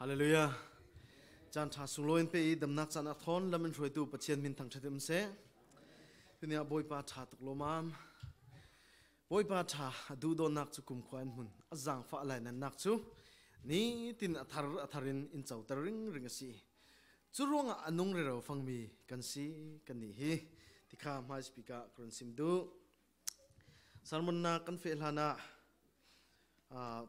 ฮาเลลูยาจันทาสุงโลอินเปย์ดำนักจันอักทอนและมันรวยตัวปัจเจียนมินทางชาติมเสทีนี้บอยปาชาตุกโลมามบอยปาชาดูโดนักจุกุมควายมุนอาจังฟ้าไหลนันนักจุนี่ตินอัธรินอินเจ้าตะริงริงสีจุรวงอนุงเรเราฟังมีกันสีกันนี่ฮีที่ข้ามาสปิกะกรนซิมดูสารมันนักกันเฟลฮานา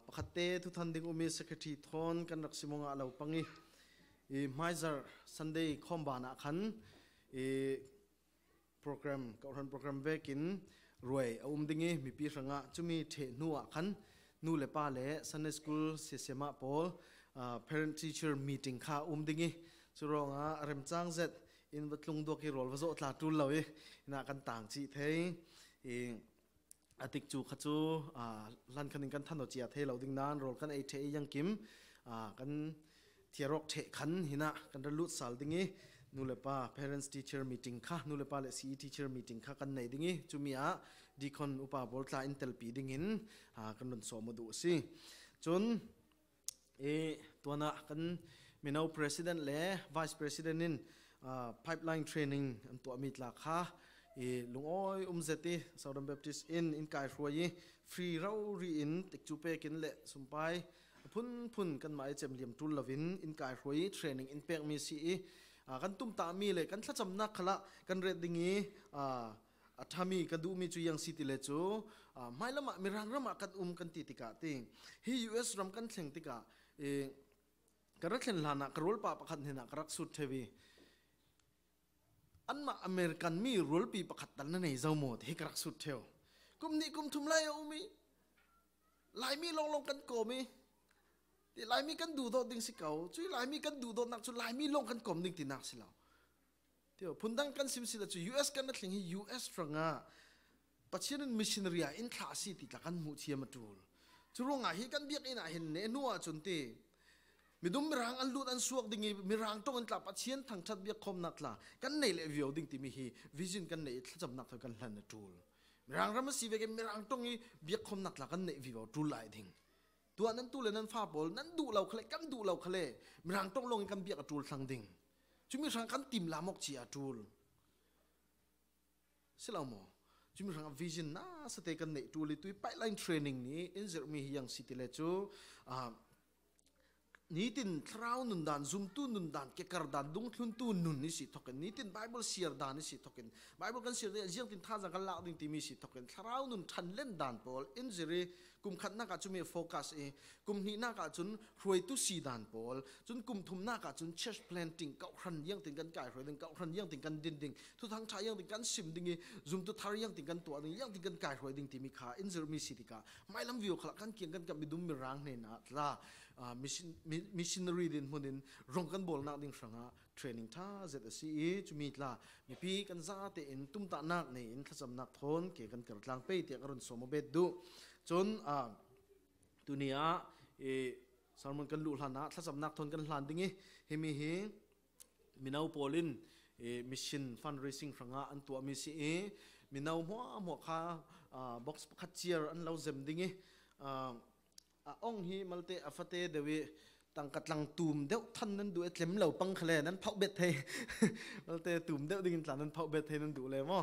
ปกติทุกท่านดิ้งอุมิสกิทีทอนกันรักสิมงอาลาวปังอีไมซ์ร์ซันเดย์คอมบานาขันโปรแกรมกับทันโปรแกรมเวกินรวยดิ้งมีปีสังะจุมีเทนัวขันนูเลป้าเล่ซันเดย์สคูลเสียมาพอลparent teacher meetingข้าดิ้งจุรองเริ่มจ้างเสร็จอินวัดลุงดวกิโรลวโซตลาตุลเลยน่ากันต่างจีเทอติกจูขจูลันคันกันท่านอจีเทเราดิ้งนานโรลกันไอเทยังกิมกันเทียรกเทขันหินะกันรัลุสัลดิ้งนูเลป้า parents teacher meeting ค่ะนูเลป้าเลซี teacher meeting ค่ะกันไหนดิ้งจูมีดีคอนอุปบอลตาอินเทลปีดิ้งกันนนสมดูสิจนตัวน่ะกันมีนาว president และ vice president นินpipeline training อันตัวมีหลักค่ะลุงอ้อยเจติซาวดัมเบปติสอินกายรวยฟรีเรารีอินติกจูเปกินเละสมไปพุ่นกันมาเจมเลียมตุลลวินอินกายรวยเทรนนิ่งอินเปกมีสีกันตุ้มตามีเลยกันทัดจำนักขละกันเรดดิ้งทามีกันดูมีจุยังสิติเลจูไม่ละมามีรังละมากันกันติติกาติงฮี US รำกันเสียงติกากันรักเห็นลานักรัลปาปะคันเห็นนักรักสุดเทวีอันมาอเมริกันมีรัลปีปะคัดตันนั่นเองเจ้าหมดให้กรักสุดเทวกุมนี้กุมทุ่มไล่เอามีไล่มีลงกันโกมีที่ไล่มีกันดูโดดดิ่งสิเก่าช่วยไล่มีกันดูโดดนักช่วยไล่มีลงกันกลมดิ่งที่นักสิเราเดี๋ยวพุ่นดังกันสิมสิละช่วย US กันนั่นเองให้ US ฟังปัจจุบันมิชชันนารีอินคลาสสิติละกันมุเทียมาดูช่วงให้กันเบียกอินะเห็นเนนัวจนตีมีดุมมีรางอันลุดอันสวกดิ่งมีรางต้องอันกลับปัจเจียนทางชัดเบียกคมนักละกันในเลวิโอดิ่งที่มีฮีวิจินกันในถ้าจำนักเท่ากันหลันนะทูลมีรางรามาสีเวกันมีรางต้องเบียกคมนักละกันในวิโอทูลไหลดิ่งตัวนั้นตู้เลยนั้นฟ้าบอลนั้นดูเราเคลกันดูเราเคลมีรางต้องลงกันเบียกทูลทางดิ่งจุมีรางกันติมลามกจีอาทูลสิเราโมจุมีรางวิจินน่าสเตกันในทูลตุยไปไลน์เทรนนิ่งนี้อินเซอร์มียังสิติเลจูนี่ตินทราวนุนดานซุมตูนุนดานเกกระดานดุงทุนตูนุนนี่สิทอกกันนี่ตินไบเบิลเสียดานนี่สิทอกกันไบเบิลกันเสียดยังตินท่าจังกันลาวดิ่งที่มีสิทอกกันทราวนุนทันเล่นดานพอลอินเซรีกุมขัดนักจุมีโฟกัสกุมนี่นักจุนรวยตุสีดานพอลจุนกุมทุมนักจุนเชสเพลนติงเกาครันยังติงกันไก่รวยติงเกาครันยังติงกันดินดิ่งทุกทางชายยังติงกันซิมดิ่งซุมตุทาร์ยังติงกันตัวดิ่งยังติงกันไก่รวยดิ่งที่มีขาอินเซรีมีสิติกาไม่ลำวิวขลักกันเกี่ยงกันกับมิดุมมีรังเนี่ยนะละมิชชันนารีดินคนดินรองกันบอลนักดิ่งสังะเทรนนิ่งท่าเจตสีจุมีละมีปีกันซาเตอินตุ้มตานักเนี่ยอินทัศนักทนเกี่ยกันกระลังเปย์เตียกรุนสมบูรณ์ดูจนตัวนี้สารมันกันลุลานะทัศนักทนกันหลานดิ่งเฮมีมีนาวโพลินมิชชั่นฟันเรซิ่งสังะอันตัวมีสีมีนาวหัวข้าบ็อกซ์คัดเชียร์อันเราเซมดิ่งองฮีมัลเตอฟเตเดวิตั้งกัดลังตูมเดวท่านนั้นดูเอ็ดเล็มเหล่าปังคะแนนนั้นเผาเบ็ดเทมัลเตตูมเดวดิ่งหลานนั้นเผาเบ็ดเทนั้นดูเลยมั้ง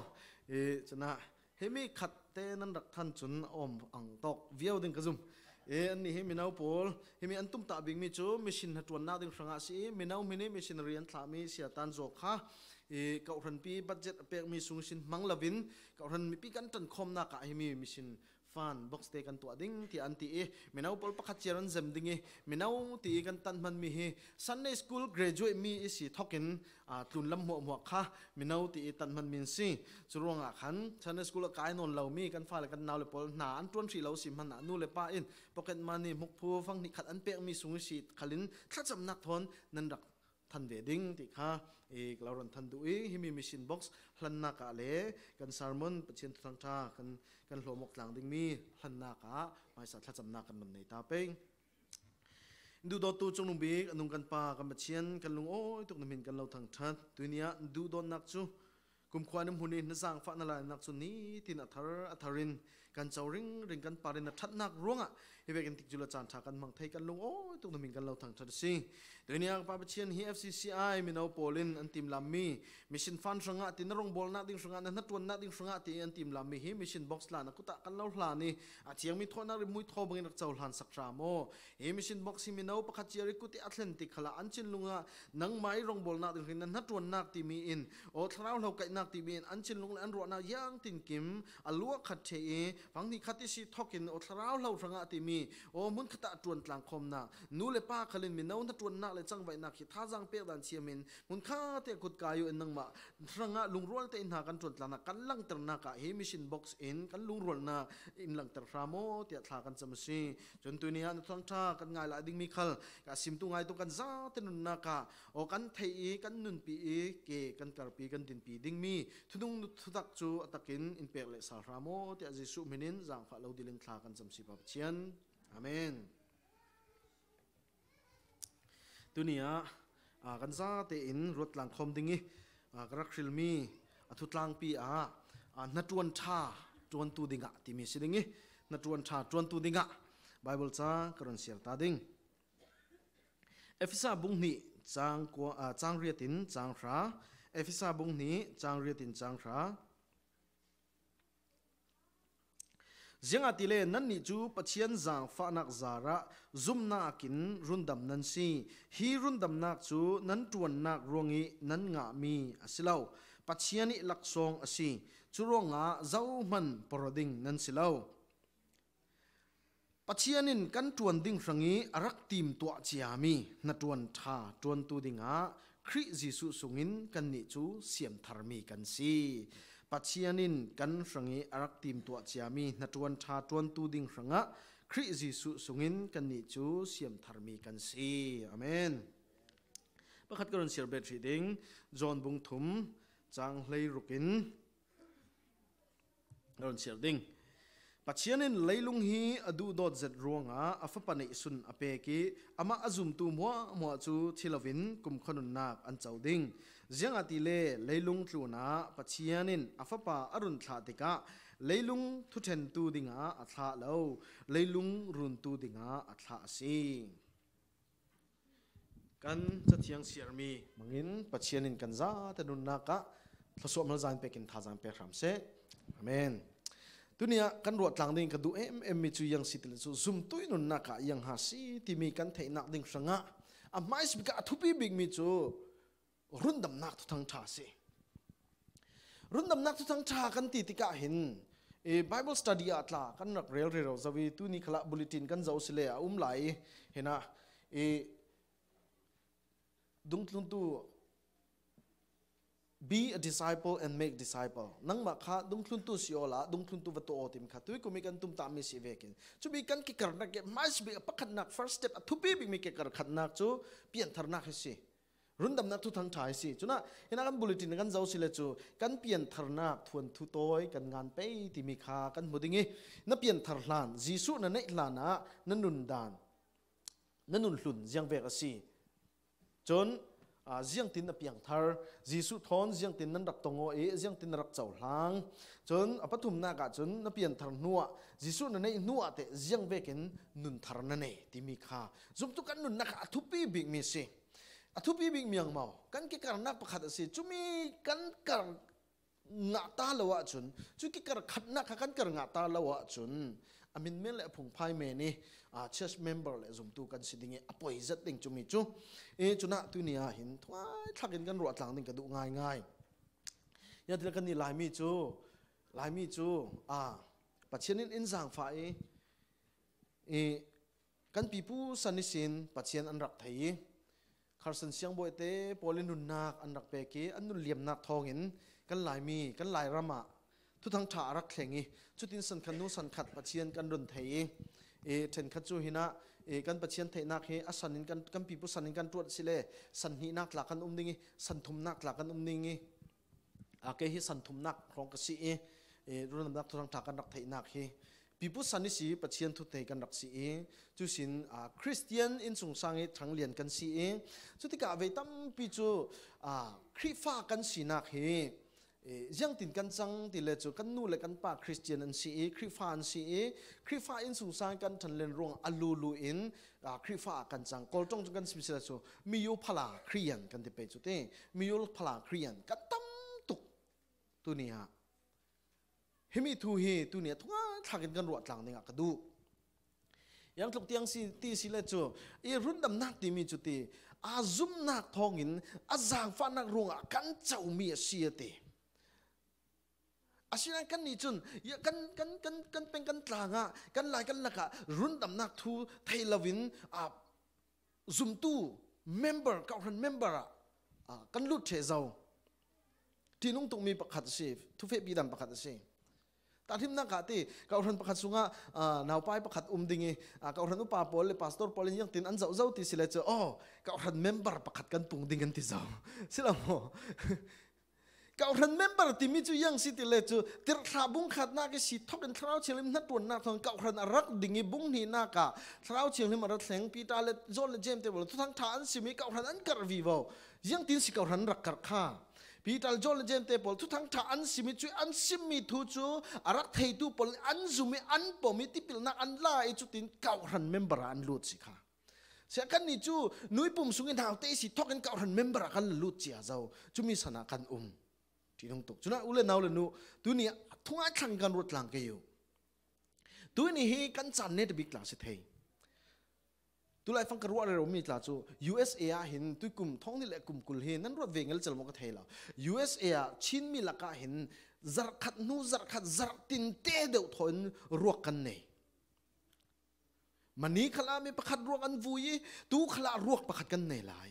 ชนะเฮมีขัดเตนั้นรักท่านจนอมอังตอกเวียวดิ่งกระซุ่มอันนี้เฮมีนาวโพลเฮมีอันตุ้มตาบิงมีจูมิชินHnatuanนาดิ่งสังอาศีมีนาวมินิมิชินเรียนทามีเสียตันโจค่ะเก่าทันปีบัดเจ็ตเปกมีสูงชินมังลาวินเก่าทันมีปีกันตันคมนักเฮมีมิชินฟันบ็อกซ์เตกันตัวดิ่งที่อันที่มีนาวโพลปักขัดเจรันเซมดิ่งมีนาวที่กันตันมันมีซันเดย์สคูลกราจูเอตมีสิทอกกินตุนลำหัวค่ะมีนาวที่ตันมันมีสิสุรวงขันซันเดย์สคูลกายนนเหล่ามีกันฟ้าเลยกันนาวเลยโพลหนาอันต้นสีเหล่าสิมันนู่นเลยป้าอินปอกเก็ตมันนี่มุกพูฟังนี่ขัดอันเปกมีสูงสิขลินถ้าจำนักทนนั่นรักทันเวดิ้งที่ข้าเรารันทันดูฮิมีมิชชั่นบ็อกซ์หลันนักเล่กันซาร์มอนปัจเจนทางชากันหลวมกลางดิ้งมีหลันนักไม่สัตว์ถ้าจำนักกันมันในตาเป้งดูดอตูจงลุงบีนุ่งกันปากันปัจเจนกันลุงโอ้ยตุกน้ำมินกันเราทางชัดตัวนี้ดูดอนนักจูกุมควายน้ำหุ่นนี่นั่งฟังนั่นแหละนักจุนี้ที่นัทธาริน กันเจ้าริงกันปารินทัดนักร้องเฮเวกันติจุลจานทากันมังไทยกันลงโอ้ตุกนมิงกันเราทางทัดสิเดี๋ยวนี้ปาปเชียนฮี FCCI มินเอาโปลินอันทีมลามีมิชชั่นฟันสงะตินรงบอลนักดิ้งสงะนั้นตัวนักดิ้งสงะติอันทีมลามีฮีมิชชั่นบ็อกซ์ลานักกุตะกันเล่าหลานี่อาเจียงมีทอนักริมุยทอบังนักเจ้าหลานสักรามโอฮีมิชชั่นบ็อกซ์มินเอาปะคัจเจริกุติแอตแลนติกขละอันชินลุงะนังไม้รงบอลนักดิ้งสงะนั้นตัวนักทีมีอินโอ้ทราวเราไก่นักทีมีอินอันชินลุงอันรัวนักยังตินกิมอัลลัวขัดเชยฟังนี่ขัดที่สิทอกินโอ้ทราวเราสงะทีมีโอ้มุนขตะจวนกลางคมนักนูเลป้าขลินมินเอานักจวนนักเลยจังไว้นักท่าจังเปียดันเชียมินมุนข้าเตะกุดกายุเอ็นนังมาสงะลุงรัวเตะอินหากันจวนกลางนักกันลังเตอร์นักเฮมิชินบ็อกซ์อินกันลุงรัวนักอินลังเตอร์ฟรามโอเตะท่ากันจำสิจนตัวนี้อันทั้งท่ากันง่ายละดิ้งมิคัลกับซิมตุงไงตุกันจ้าเตนุนนักโอ้กันเทยกันนุนปีเกกันการปีกันดินปีดิ้งมีทุดุงทุตักจูตักินอินเปกเลสาฟรามโอเตะจิสุมินินจังฟ้าเราดิลินท่ากันจำสิปับเชียนอาเมนตัวนี้กันซาเตอินรถหลังคอมดิ้งกรักชิลมีทุตลังปีนัดวันชาจวนตูดิ้งที่มีสิ่งนี้นัดวันชาจวนตูดิ้งไบเบิลจ้ากรันเสียตาดิ้งเอฟิซาบุงนี้จางเรียตินจางราเอฟิซาบุงนี้จางเรียตินจางราเสียงอติเลนันนิจูปัจเจียนจางฟ้านักจาระซุมนักินรุนดำนันซีฮีรุนดำนักจูนันจวนนักรวงีนันงามีอสิเลาปัจเจียนิลักซองอซีจูรวงาเจ้ามันปรดิงนันสิเลาปัจเจียนินกันจวนดิ้งสังงีรักทีมตัวเจียมีนัดจวนท่าจวนตูดิ้งคริจิสุสุงินกันนิจูเสียมธรรมีกันซีปัจเจียนินกันสังงีรักทีมตัวเจียมีนัดจวนท่าจวนตูดิ้งสังคริจิสุสุงินกันนิจูเสียมธรรมีกันซีอาเมนประคัดกรณเสียเบตรีดิ้งจอห์นบุงทุมจางเลยรุกินกรณเสียดิ้งปัจเจียนินเลยลุงฮีอดูดอดเจ็ดรวงอาฟปนิสุนอเปกีอามาอซุมตูมัวจูทิลวินกุมขนุนนักอันเจ้าดิ้งเจียงอติเลเลยลุงตูนาปัจเจียนินอาฟปาอรุณทาติกาเลยลุงทุเทนตูดิงอัฐาเลวเลยลุงรุนตูดิงอัฐาสิกันจะเทียงเสียมีมังอินปัจเจียนินกันจ้าแต่นุนนักทศวรรษจันเปกินท่าจันเปรามเสอเมนตัวนี้กันรวดหลังดิ่งกันดูมีจุยังสิทธิ์เลยซุ่มตุยนุนนักยังหาสิที่มีกันเทนักดิ่งสังะไม่สบิกทุบีบิกมีจูรุ่นดำนักทุกทั้งชาสิรุ่นดำนักทุกทั้งชากันติติกะเห็นBible study อัตลากันนักเรียลจะวิตุนิขละบุลตินกันเจ้าสิเลไหลเห็นนะดุงตุนตู be a disciple and make disciple นังมาค่ะดุงตุนตูสิโอละดุงตุนตูวัตโตอติมค่ะตุยก็มีกันตุมตามิสิเวกินจูบีกันกิกระนักไม่สบิกปักขันนัก first step ทุบีบิมีกิกระขันนักจูเปลี่ยนทางนักสิรุ่นดำนักทุกทางชายสิจุนะเห็นกันบุลตินกันเจ้าสิเลจูกันเปลี่ยนทางนักทวนทุตอยกันงานไปที่มีค่ากันหมดอย่างงี้นั่นเปลี่ยนทางลานจีสุนั่นในลานะนั่นนุนดานนั่นนุนหลุนยังเวกสิจนเจียงตินเปียงทาร์จีสุทอนเจียงตินนั้นรักตงโอเจียงตินรักเจ้าหลังจนปฐุมนากาจนนั่นเปลี่ยนทางนัวจีสุนั่นในนัวแต่เจียงเวกินนุนทาร์นั่นเองที่มีค่าจุดทุกันนุนนักทุบีบิกมีสิทุบีบิกมีอย่างเมากันกิการนักประคัตสิจุมีกันการงาตาละวะจุนจุกิการขัดนักกันการงาตาละวะจุนอามินเมลและผงพายเมนี่church member และจุมตูกันสิดิ่งอภัยจัดดิ่งจุมีจุจุนะตุนีหินท้ายทักกินกันรวดหลังดิ่งกระดูง่ายง่ายยันที่กันนี่ลายมีจูปัจเจียนอินสังไฟกันปีผู้สันนิสินปัจเจียนอันรักไทยคาร์สันเสียงบ่อยเตะโปลินุนนักอันรักเปกีอันนุนเหลี่ยมนักทองหินกันลายมีกันลายรำะทุกทั้งถารักแข่งจุดอินสันขันนูสันขัดปัจเจียนกันรุนไทยเทนขัดจูหินะกันปัจเจียนไทยนักเฮอสันนินกันปีผู้สันนินกันตรวจสิเลสันหินักหลักกันดิ่งสันทุมนักหลักกันดิ่งเกฮิสันทุมนักครองกษีรุ่นนักทุกทั้งถากันรักไทยนักเฮปีผู้สันนิสีปัจเจียนทุกไทยกันรักสีจุสินคริสเตียนอินสงสังทั้งเลียนกันสีจุดที่กะเวตัมปีจูคริฟ้ากันสีนักเฮ ยังตินกันจังติเลจูกันนู่เลยกันป่าคริสเตียนอันซีคริฟานซีคริฟาอินสุสานกันทันเลนรวงอลูลูอินคริฟากันจังกอลจงกันสมิสเลจูมีอยู่พลาครียันกันที่ไปจุดเองมีอยู่พลาครียันกันตั้มตุกตัวนี้ฮะเฮมิทูเฮตัวนี้ทุกอย่างทางกันรวดหลังเนี่ยกระดูยังทุกเตียงสิตีสิเลจูรุ่นดำนักที่มีจุดที่อาซุมนักทองอินอาจางฟ้านักรวงกันเจ้ามีเสียตีอาชีพกันนี่จุนกันเป็นกันตลางกันหลายกันละกะรุ่นดำนักทูไทยลวินซุมตู้เมมเบอร์เก่าทันเมมเบอร์กันลุดเชเจ้าที่นุ่งตุกมีประคัตเชฟทุเฟบีดันประคัตเชฟแต่ที่นักกะที่เก่าทันประคัตสุงนาวไปประคัตดิ่งเก่าทันอุปาปอลเลยพาสตอร์ปอลยังตินอันเจ้าที่สิเลเจอเก่าทันเมมเบอร์ประคัตกันปุ่งดิ่งกันที่เจ้าสิละโมเก่าทันเมมเบอร์ที่มีจุยังสิติเลจูติดขาบุ้งขัดนักสิทอกกันเท้าเชียงลิมนัดตัวนักทองเก่าทันรักดิ่งบุ้งนี่นักเท้าเชียงลิมรักแสงปีตาเลจอนเลเจมเตบอลทุกทั้งฐานสิมีเก่าทันอันกระวีวยังตินสิเก่าทันรักกระข้าปีตาจอนเลเจมเตบอลทุกทั้งฐานสิมีจุอันสิมีทูจูรักเทตูบอลอันซุมีอันปอมีที่ปิลนักอันล่าไอจุตินเก่าทันเมมเบอร์อันลุดสิค่ะเสียกันนี่จูนุ้ยปุ่มสุงินหาวเตสิทอกกันเก่าทันเมมเบอร์กันลุดเจียเจ้าจูมีสนากันที่ต้องตกจุนะอุเลนเอาเลนูตัวนี้ทุ่งอัดขังกันรถหลังกันอยู่ตัวนี้ให้กันจันเนตบิกลาสิเทตัวไรฟังกระว่าเรามีตลาดจู USA เห็นตัวกลุ่มท้องนี่แหละกลุ่มกุลเห็นนั้นรถเวงกันจะลงกันเทแล้ว USA ชินมีหลักเห็นจักขัดนูจักขัดจักตินเตเดียวทนรวกกันเนี่ยมันนี้ขลาไม่ประคัดรวกกันวุยตัวขลารวกประคัดกันเนี่ยหลาย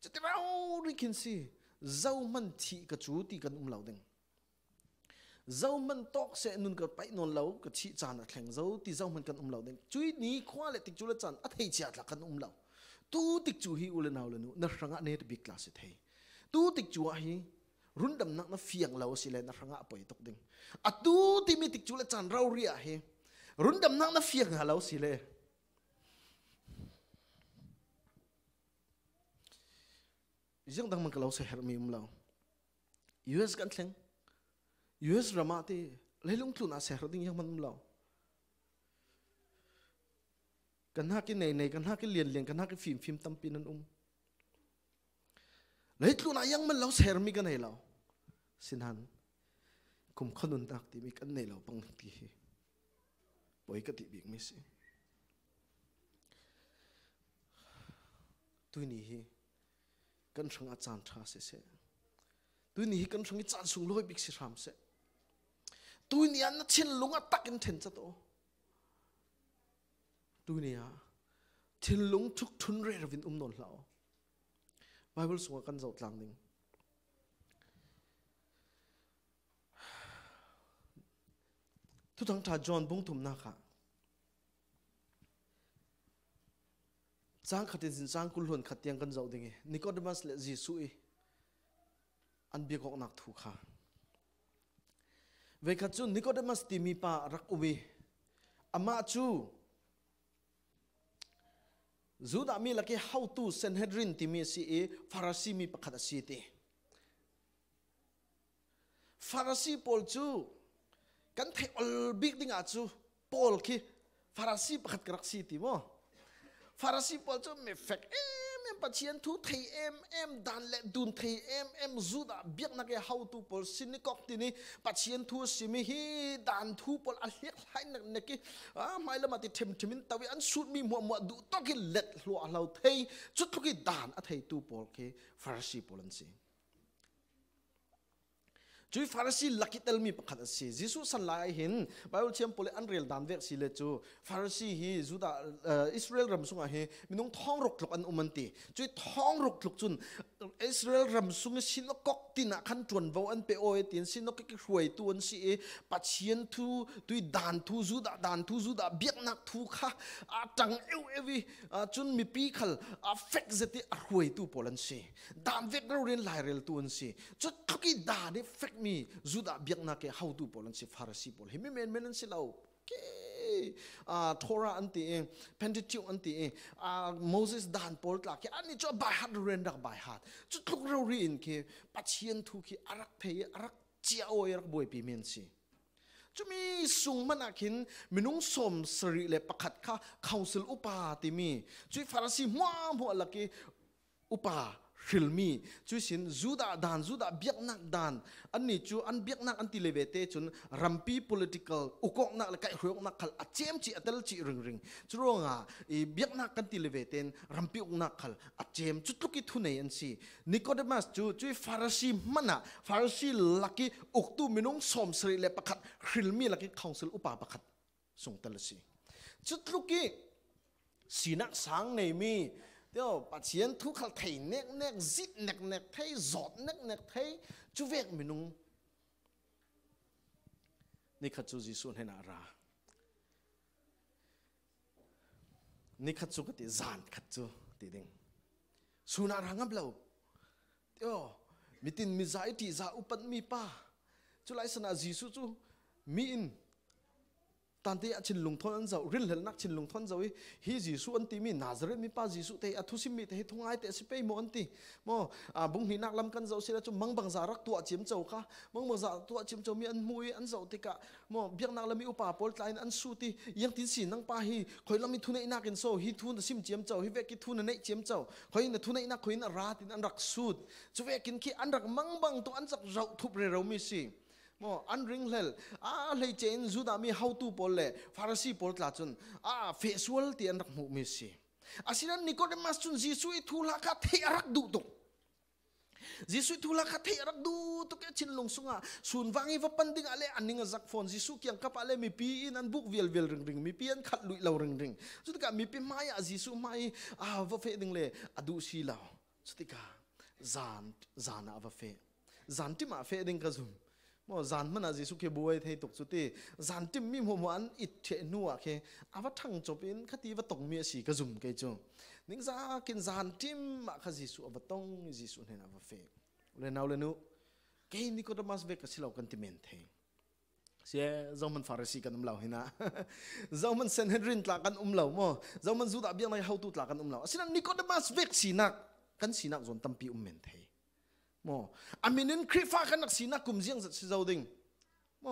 จะเท่าริกินสิเจ้ามันที่กระจูตีกันเหล่าดึงเจ้ามันตอกเสนุนกับไปนอนเหล่ากระชี้จานแข่งเจ้าตีเจ้ามันกันเหล่าดึงจุยนี้คว้าเลยติดจุลจันอัฐิจัดละกันเหล่าตู้ติดจูฮีอุเลนเอาเลนูนักรังเนตบิกลาสิเทตู้ติดจูฮีรุ่นดำนักนักเฟียงเหล่าสิเลนักรังปอยตกดึงตู้ที่มีติดจุลจันเราเรียฮีรุ่นดำนักนักเฟียงเหล่าสิเลยังดังมันก็เราเสียมีเรา US กันเช่น US รามาที่เลยลงทุนอาเสียดิ้งยังมันเรากันหากินในกันหากินเลียนกันหากินฟิล์มตั้มปีนั้นเลยทุนอายังมันเราเสียมีกันในเราสินันคุมขนุนตักที่มีกันในเราปังที่ปล่อยกติบิกไม่สิตัวนี้กันช่างอาจารย์ท่าเสียตัวนี้กันช่างอาจารย์สูงลอยบิกสิรามเสียตัวนี้อันนั้นเช่นลุงอัตักกันเห็นจะโตตัวนี้เช่นลุงทุกทุนเรื่องวินนนเราไบเบิลสวกันเจ้าหลังหนึ่งทุกทั้งท่าจอห์นบุ้งทุ่มนาค่ะจางขัดเดินจางกุลหวนขัดยังกันเจ้าดิ่งนิโคเดมัสเลจิสุยอันเบียกออกนักถูกค่ะเวกัจูนิโคเดมัสที่มีป่ารักอุบีอามาจูจูดามีลักเฮาตูเซนเฮดรินที่มีสีฟาราซีมีประคัตสีเตฟาราซีพอลจูกันเทอลบิกดิ่งอาจูพอลคีฟาราซีประคัตกรักสีติโมฟาราซีพอลจูไม่เฟกปัจเจียนทุไทยดันเล็ดดุนไทยจูดาเบียกนักเฮาตูพอลสินิกอกที่นี่ปัจเจียนทุสิมีฮีดันทุพอลอันเล็กไล่นักไม่ละมาติเทมมินตะวิอันสุดมีมัวดูต้องกินเล็ดหัวเราไทยจุดทุกิดันอันไทยตูพอลเคฟาราซีพอลันซีจุยฟาริสีลักกิเตลมีประคัตสียิสุสันลายเห็นไบเบิลเชียมโพเลอันเรียลดันเวกสิเลจูฟาริสีฮีจุดาอิสราเอลรำสุงอาเฮมีน้องท้องรกหลกอันอุมันตีจุยท้องรกหลกจุนอิสราเอลรำสุงสินกอกตินะขันจวนวอันเปโอเอตินสินกกิรวยตัวอันสีปัจเจียนทูตุยดานทูจุดาเบียกนักทูค่ะจังเอวีจุนมีปีขลเฟกเซติรวยตัวพอลันสีดานเวกเราเรียนหลายเรียลตัวอันสีจุดทุกิดานี่เฟกมีจูดาเบียกนักเฮาดูพอลันสิฟาริสีพอลเฮมิเมนนั่นสิเราเก ทอราอันตีเองเพนทิชิวอันตีเองโมเสสด่านปอลตลาดอันนี้จะบายฮัดเรนดักบายฮัดจุดลุกเราเรียนเคปัจเจียนทุกีอารักเทยอารักเจียวอารักบวยปีเมียนสิจะมีสุงมันอาคินมินุงสมสริเลประคัดข้าคาวสิลอุปาติมีจุดฟาราซีมัวมัวลักอุปาฮิลมีจุดสินจูดาดานจูดาเบียกนักดานอันนี้จูอันเบียกนักอันติเลเวเตจุนรัมปี political อุกอกนักเลยไก่หัวนักขัลอาเจมจีอัตเลจีริงริงจุดงาเบียกนักกันติเลเวเตนรัมปีอุกนักขัลอาเจมจุดลุกิทุนเนียนสินิโคเดมัสจุดฟาราซีมันอะฟาราซีลักกี้อุกตูมินุงสมสริเลประคัดฮิลมีลักกี้คาวสิลอุปาประคัดส่งตลสิจุดลุกิสีนักสังในมีเดี๋ยวปัจเจียนทุกขัลไทยเน็กซิดเน็กไทยจอดเน็กไทยจูเวกมินุงนี่ขัดจูจิสุนให้นารานี่ขัดจูก็ติจานขัดจูติดิงสุนารังกับเราเดี๋ยวมิตินมิใจติจาอุปันมีป้าจุไลสนาจิสุจูมีอินตอนที่ชินลุงทอนเจ้าริลเลนักชินลุงทอนเจ้าฮีจิสุอันตีมีนาซาเรตมีป้าจิสุเตอทุสิมีเตะทุ่งไอเตะสิเปย์โมอันตีโมบุงหินักลำกันเจ้าเสียจุมังบังจารักตัวจิมเจ้าค่ะมังบังจาตัวจิมเจ้ามีอันมวยอันเจ้าติกะโมเบียงนักลำมีอุปาปอลไลน์อันสุติยังติดสินังป้าฮีคอยลำมีทุนในนักกินโซฮีทุนสิมจิมเจ้าฮีเวกิทุนในจิมเจ้าคอยในทุนในนักคอยนราตินอันรักสุดจะเวกินขี้อันรักมังบังตัวอันจักเราทุบเเรามีสิโมอันริงเลเลยเจนจูดามี how to ปอลเลยฟาริสีปอลตลาดจุนเฟสวลที่อันรักมุมิสิอาศัยนั้นนิโคเดมัสจุนจิสุทุลาคัตเฮรักดูตุกจิสุทุลาคัตเฮรักดูตุกแค่ชินลงสุงสุนวังอีว่าปันดิ่งอะไรอันนี้ก็จักฟอนจิสุเกี่ยงกับอะไรมีปีนันบุกเวลริงมีปีอันขัดลุยเราริงสุดท้ายมีปีไม่จิสุไม่ว่าเฟดิ่งเลยดูสิเราสุดท้ายจานว่าเฟจานที่มาเฟดิ่งก็ซุ่มโมจานมันอาจจะสุขบัวเทตกสุดที่จานที่มีหัวมันอิดเทนัวเคอาว่าทั้งจบอินคดีว่าตกเมียสีกระจุ่มเกจงนิ่งซากินจานที่มาขจิสุอาว่าต้องจิสุเนี่ยนะว่าเฟกเลยน่าเลยนุเกนี่ก็ต้องมาสเวกสิเรากันติเมนเทเสียเจ้ามันฟาริสีกันเราเห็นนะเจ้ามันเซนเฮดรินตลากันเราโมเจ้ามันจูดาเบียงในเฮาตูตลากันเราสินั้นนี่ก็ต้องมาสเวกสีนักกันสีนักจนตั้มปีเมนเทโมอามินินคริฟ้ากันนักสีนักกุมเสียงจะเจ้าดิ่งโม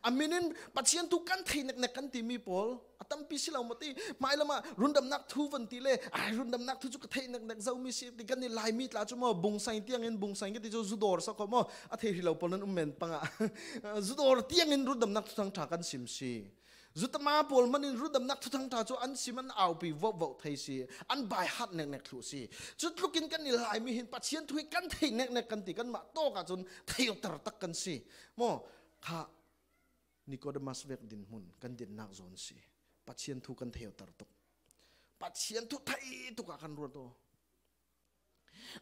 อามินินปัจเจียนทุกันทีนักกันตีมีปอลอาตั้มปีสิเรามาตีไม่ละมารุนดำนักทุวันตีเล่รุนดำนักทุจุกเทนักเจ้ามีสิติกันนี่ลายมีดลาจุโมบุงไซเตียงเงินบุงไซก็ติจูจุดอร์สักโมอาเทฮิเราปอลนั้นเมนปังจุดอร์เตียงเงินรุนดำนักทุทั้งทากันสิมซีจุดมาปอลมันรุนดำนักทุทั้งทาจูอันสิมันเอาไปวอกไทยสิอันใบฮัดเน็กทุสิจุดลูกินกันนี่ลายมีเห็นปัจเจียนทุกันทีเน็กกันตีกันมาโตกันจนเที่ยวตระตักกันสิโมข้านิโคเดมัสเวกดินมุนกันดินนักโซนสิปัจเจียนทุกันเที่ยวตระตุกปัจเจียนทุไทยทุกกันรัวโต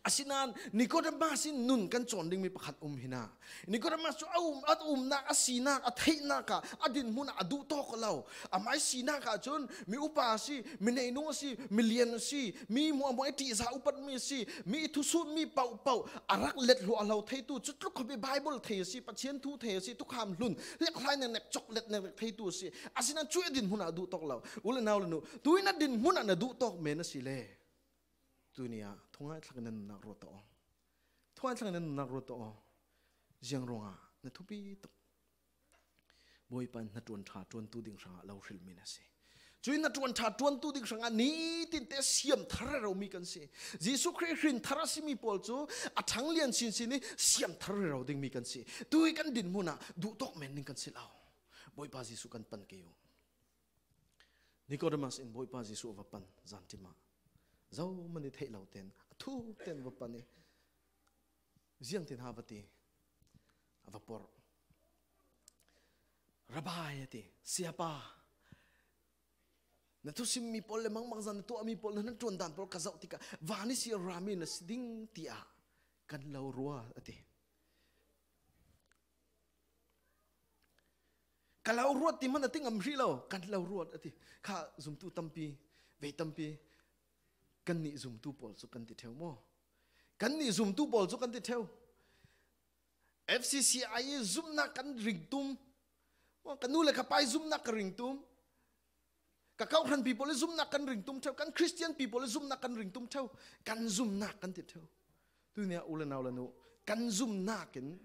อาศินันนิโคเดมัสนุนกันจนดิ่งมีประคัดหินานิโคเดมัสเอานักอาศินักอาเทนักอดินมุนอดูโตก็เราอาไม่ศินักจนมีอุปาสิมีเนโนสิมีเลียนสิมีมัวมัวติสาอุปัตมีสิมีทุสุมีเป่าอารักเล็ดหัวเราเทตุจุดลุกเขาไปไบเบิลเทสิปัจเจียนทุเทสิทุกคำลุนเรียกใครเนี่ยจกเล็ดเนี่ยเทตุสิอาศินันช่วยดินมุนอดูโตเราอุลนาวลนูตุยนัดดินมุนอดูโตเมนสิเลตัวนี้ทุ่งไอ้ทางนั้นนักรถต่อทุ่งไอ้ทางนั้นนักรถต่อยังรองนั่นทุบีตบอยปันนัดวันชาจวนตูดิ่งสังเราฟิลมินะสิจุยนัดวันชาจวนตูดิ่งสังนี้ติดแต่เสียมทาร์เรามีกันสิยิสุคริสต์ทาร์สิมีปอลจูอัฐังเลียนสินสินี่เสียมทาร์เราดิ่งมีกันสิตุยกันดินมุนะดูตกเมนนิ่งกันสิเราบอยปายิสุกันปันเกียวนิโคเดมัสอินบอยปายิสุวัปันจันติมาเจ้ามันได้เทเราเต็นทุกเต็นวัปนี่เจียงเต็นหาวัตีวัปอร์ระบายตีเสียป้านั่นทุกสิ่งมีปอลเลยมังจันตัวมีปอลนั้นจวนดันปอลกระเจ้าติกะวานิสิรามินสดิ้งตีอากันเรารัวตีกันเรารัวตีมันติ้งอัมรีเรากันเรารัวตีข้าซุ่มตู้ตั้มปีเวตั้มปีกันนี่ซุ่มตู้ปอลสุกันติดเทวโมกันนี่ซุ่มตู้ปอลสุกันติดเทว FCCI ซุ่มนักกันริงตุ้มว่ากันนู่นเลยขับไปซุ่มนักกันริงตุ้ม cả câu hàn people zoom nak kan ring tum theo kan Christian people zoom nak kan ring tum theo kan zoom nak kan tit theo tu nia ulan kan zoom nak kan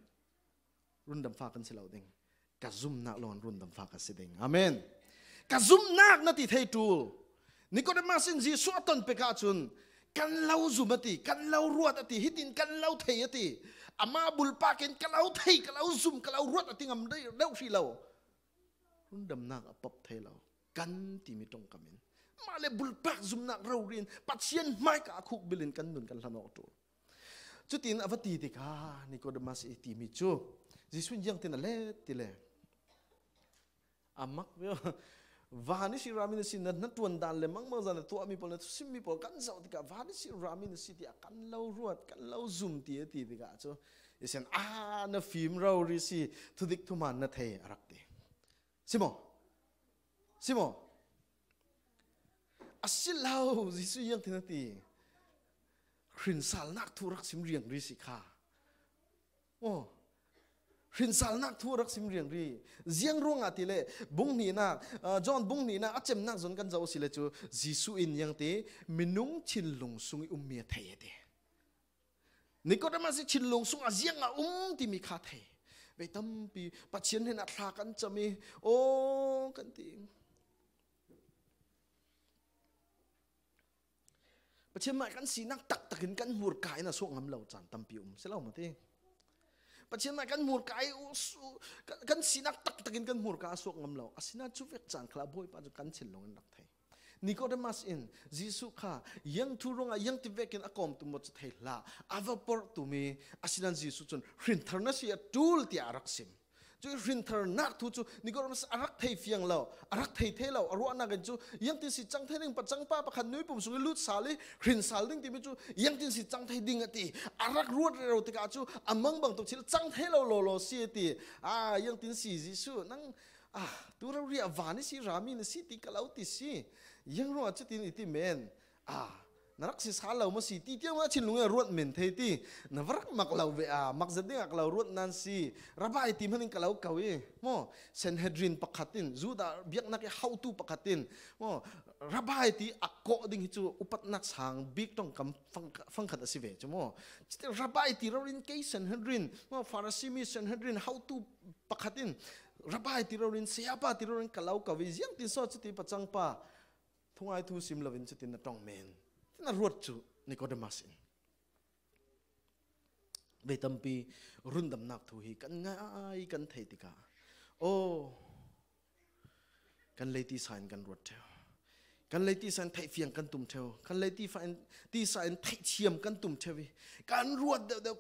run dam fa kan silau ding ka zoom nak lon run dam fa ka siding amen ka zoom nak na ti thei tul Nicodemus in Jesu aton peka chun kan lau zoom ati kan lau ruat ati hitin kan lau thei ati ama bulpakin ka lau thei ka lau zoom ka lau ruat ati ngam dei deu si lau run dam nak apop thei lau kan ti mi tong kamin male bulpak zoom nak rawrin patien mai ka khuk bilin kan nun kan lanok tu chutin avati ti ka Nicodemus e ti mi chu Jesu yang tin ale ti le amak vani si ramin si Hnatuan dan le mang zan tu mi pol sim mi pol kan zau ti ka vani si ramin si ti kan lau ruat kan lau zoom ti ti ka chu isen na film rawri si thudik thuman na thei arak ti Simo asilau Jesu yang tin ti khrin sal nak thurak sim riang ri si kha khrin sal nak thurak sim riang ri ziang rong atile bung ni na John bung ni na achem nak zon kan jaw sile chu Jesu in yang te minung chin lung sung me thei de Nicodemus chin lung sung a ziang a ti mi kha thei ve tam pi pathian hen a thla kan chami kan ti pathian mai kan si nak tak takin kan mur kai na sok ngam lo chan tam pi selo ma te pathian mai kan mur kai kan si nak tak takin kan mur ka sok ngam lo asina chu vek chan khla boy pa ju kan chin long nak thai Nicodemus in Jesu kha yang thurunga yang ti vekin akom tu mo thei la avapor tu mi asinan Jesu chun hrin tharna si atul ti araksim chu hrin thar nak thu chu Nicodemus arak thei fiang lo arak thei lo arwa na gan chu yang tin si chang thei ring pa chang pa pakhan nui pum sungi lut sali hrin sal ding ti mi chu yang tin si chang thei ding ati arak ruat ro ti ka chu amang bang to chil chang thei lo si ti yang tin si Jesu nang tu ra ri avani si rami ni si ti kalau ti si yang ro chu tin iti men narak si salau ma si ti tiang ma chin lunga ruat men thei ti na varak mak lau ve mak zading ak lau ruat nan si rabai ti maning kalau kawi mo Sanhedrin pakhatin juda biak nak how to pakhatin mo rabai ti akko ding chu upat nak sang big tong kam phang khat asi ve mo rabai ti rin ke Sanhedrin mo Pharisee mi Sanhedrin how to pakhatin rabai ti rin siapa ti rin kalau kawi yang ti so chu ti pachang pa thungai thu sim lovin chu tin na tong men na ruat chu Nicodemus in ve tampi rundam nak thu hi kan ngai kan thei tika kan leti sign kan ruat theo kan leti sign thei fiang kan tum theo kan leti fain ti sign thei chiam kan tum thewi kan ruat de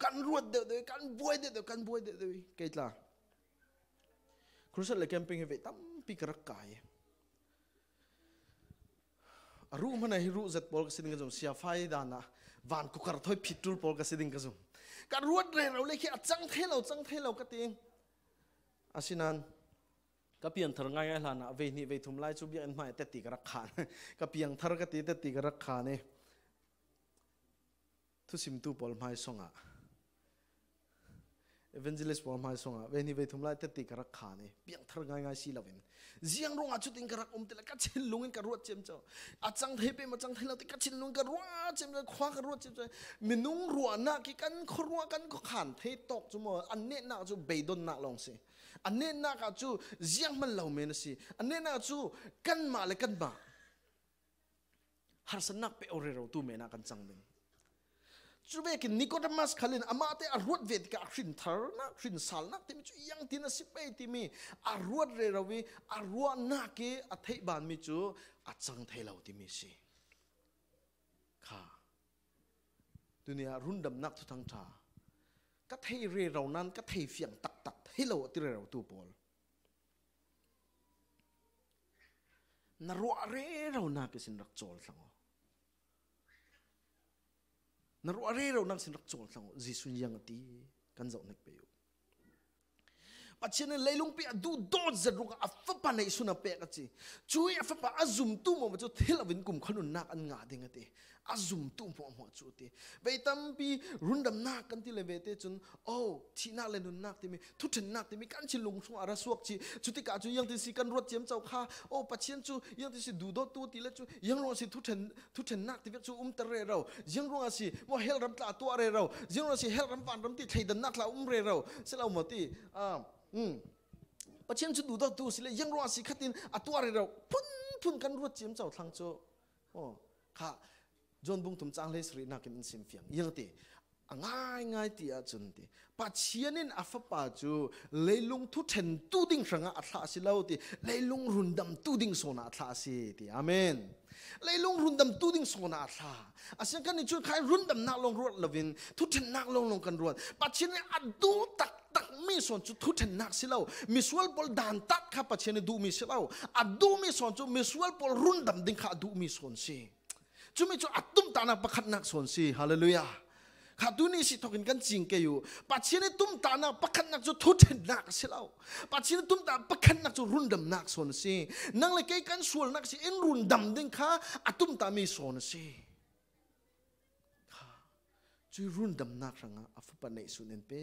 kan buai de kan buai de keitla crucial camping ve tampi karak kai aru mana hiru zat pol ka siding kazum sia fai dana van kukar thoi pitul pol ka siding kazum ka ruat re lo lekhi achang thelo ka ting asinan ka piang thar ngai hlana ve ni ve thum lai chu bi an mai te ti ka rak khan ka piang thar ka ti te ti ka rak khan e thu sim tu pol mai songa evangelist pol mai songa ve ni ve thum lai te ti ka rak khan e piang thar ngai si lovin ziang rong chu ting karak tela ka chin lungin ka ruat chem chau achang thei pe machang thei la ti ka chin lung ka ruat chem khwa ka ruat chem minung ruwa na ki kan khorwa kan ko khan thei tok chu mo anne na chu beidon na long se anne na ka chu ziang man lo men si anne na chu kan ma le kan ba har sanak pe ore ro tu me na kan chang ding chuve ki Nicodemus khalin amate arut vet ka khrin thar na khrin sal na tim chu yang tin a sipe ti mi arut re rawi arwa na ke athei ban mi chu achang thelo ti mi si kha dunia rundam nak thu thang tha ka thei re raw nan ka thei fiang tak thelo ti re raw tu pol na ro re raw na ke sin rak chol thang na ro are ro nang sin rak chol thang Jesu yang ati kan zau nek pe patchen leilung pe du do zruka afa pa nei suna pe ka chi chui afa pa azum tu mo chu thil avin kum khanun nak an nga ding ati azum tu mo chu ti beitam pi rundam nak kan ti le ve te chun oh thina le nun nak ti mi thu then nak ti mi kan chi lung su ara suak chi chuti ka chu yang ti si kan rot chem chau kha oh pathian chu yang ti si du do tu ti le chu yang ro si thu then nak ti ve chu tar re rau yang ro si mo hel ram tla tu re rau yang ro si hel ram pan ram ti thei dan nak la re rau se lau mo ti pathian chu du do tu si le yang ro si khatin atu re rau phun kan rot chem chau thang chu oh kha John bung tum chang le sri na kin sim fiang yang ti ngai ti a chun ti pathianin afa pa chu leilung thu then tu ding ranga atha si lo ti leilung rundam tu ding sona atha si ti amen leilung rundam tu ding sona atha asyang kan ni chu khai rundam nak long rot lovin thu then nak long kan rot pathianin adu tak mi son chu thu then nak si lo misual pol dan tak kha pathianin du mi si lo adu mi son chu misual pol rundam ding kha du mi son si cumi cu atum tanah pakat nak sonsi, haleluya. Kaduni si tokin kan jingkeyu. Pacini tum tanah pakat nak cu tuten nak silau. Pacini tum tanah pakat nak cu rundam nak sonsi. Nang leke kan sual nak si in rundam dingka atum tami sonsi. Cu rundam nak ranga afu panai sunen pe.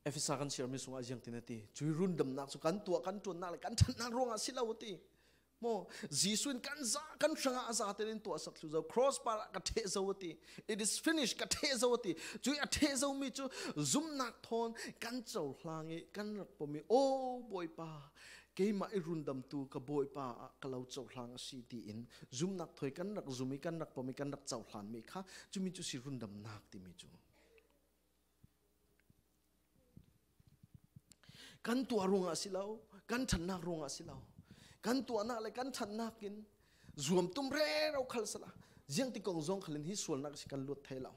Efisa kan siar misung ajang tinati. Cu rundam nak su kan tua nak kan nak ronga silau ti. Mo Jisuin kan sanga asa terin to asak lu cross par ka the zawati it is finished ka the zawati chui a the zaw mi chu zum nak thon kan chaw hlangi kan rak pomi o boy pa ke ma irundam tu ka boy pa ka lo chaw hlang si ti in zum nak thoi kan rak zumi kan rak pomi kan rak chaw hlan mi kha chumi chu si rundam nak ti mi chu kan tu arunga silau kan thanak runga silau kan tua nak le kan chan nak kin zuam tum re rau khal sala jiang ti kong zong khalin hi sual nak si kan lut thai lau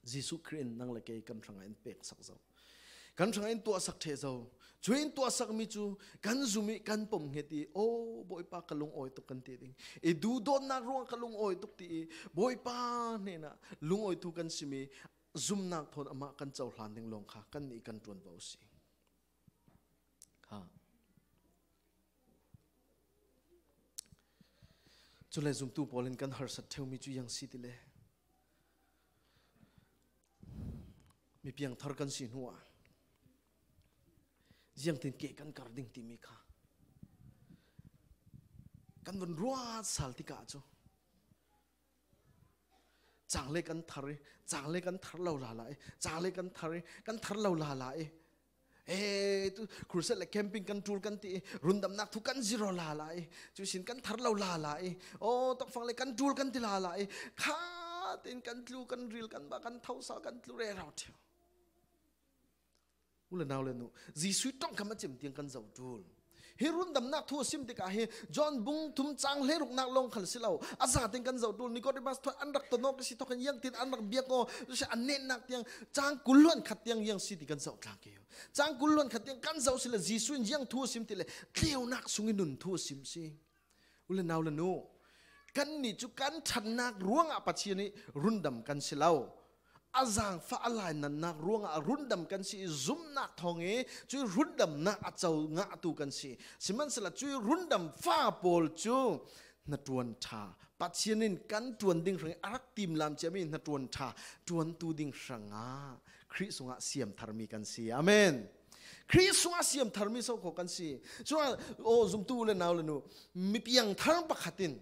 Jisu Krin nang le ke kan thanga in pek sak zo kan thanga in tua sak the zo chuin tua sak mi chu kan zumi kan pom ngeti o boy pa kalung oi to kan ti ding e du don na ro kalung oi tuk ti boy pa ne na lung oi tu kan simi zum nak thon ama kan chaw hlan ding long kha kan ni kan tuan bo si ha chule zum tu polin kan har sat theu mi chu yang si ti le mi piang thar kan si nuwa jiang tin ke kan kar ding ti mi kha kan don ruat sal ti ka chu chang le kan thar lo la lai chang le kan thar lo la lai tu cruise le camping kan tour kan ti rundam nak thu kan zero la lai chu sin kan thar lo la lai o tok fang le kan tour kan ti la lai kha tin kan tlu kan ril kan ba kan thau sa kan tlu re rau theu ula naw le nu ji sui tong kam chem tiang kan zau tul he rundam nak thu sim ti ka he John bung thum chang le ruk nak long khal silau aza ting kan zau tul Nicodemus thoi anrak to nok si thokan yang tin anrak biak ko se anen nak tiang chang kulon khat tiang yang si ti kan zau tlang ke chang kulon khat tiang kan zau sila jisuin yang thu sim ti le kleu nak sungin nun thu sim si ula naw le nu kan ni chu kan than nak ruang a pachi ni rundam kan silau azang fa alai nan nak ruang a rundam kan si zum nak thonge chu rundam na a chau nga tu kan si siman sala chu rundam fa pol chu Hnatuan tha pachianin kan tuan ding rang arak tim lam chami Hnatuan tha tuan tu ding ranga khri sunga siam tharmi kan si amen khri sunga siam tharmi so ko kan si so o zum tu le naw le nu mi piang thar pakhatin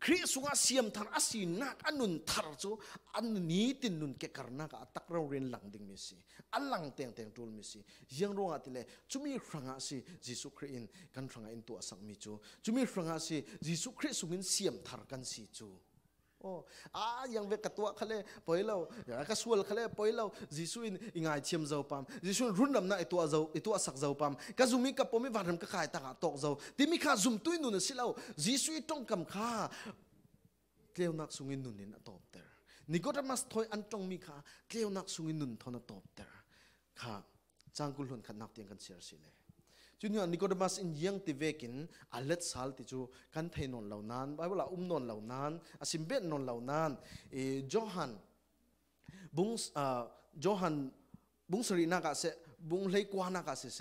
khri sunga siam thar asi nak anun thar chu an ni tin nun ke karna ka tak ro ren lang ding mi si alang teng tul mi si yang ro atile chumi ranga si Jisu Krin kan ranga in tu asak mi chu chumi ranga si Jisu Krin sungin siam thar kan si chu yang ve katwa khale poilo ya ka sual khale poilo Jisu in ingai chiam zau pam Jisu rundam na itu asak zau pam ka zumi ka pomi varam ka khai ta ka tok zau timi kha zum tuin nun silau Jisu tong kam kha kleu nak sungin nun in atop ter Nicodemus thoi an tong mi kha kleu nak sungin nun thona top ter kha changkul hon khan nak tiang kan share sile Junior Nicodemus in yang ti vekin alet sal ti chu kan thei non lau nan Bible non lau nan asimbet non lau nan Johan bung sari na ka se บุงเลยกว่านักเส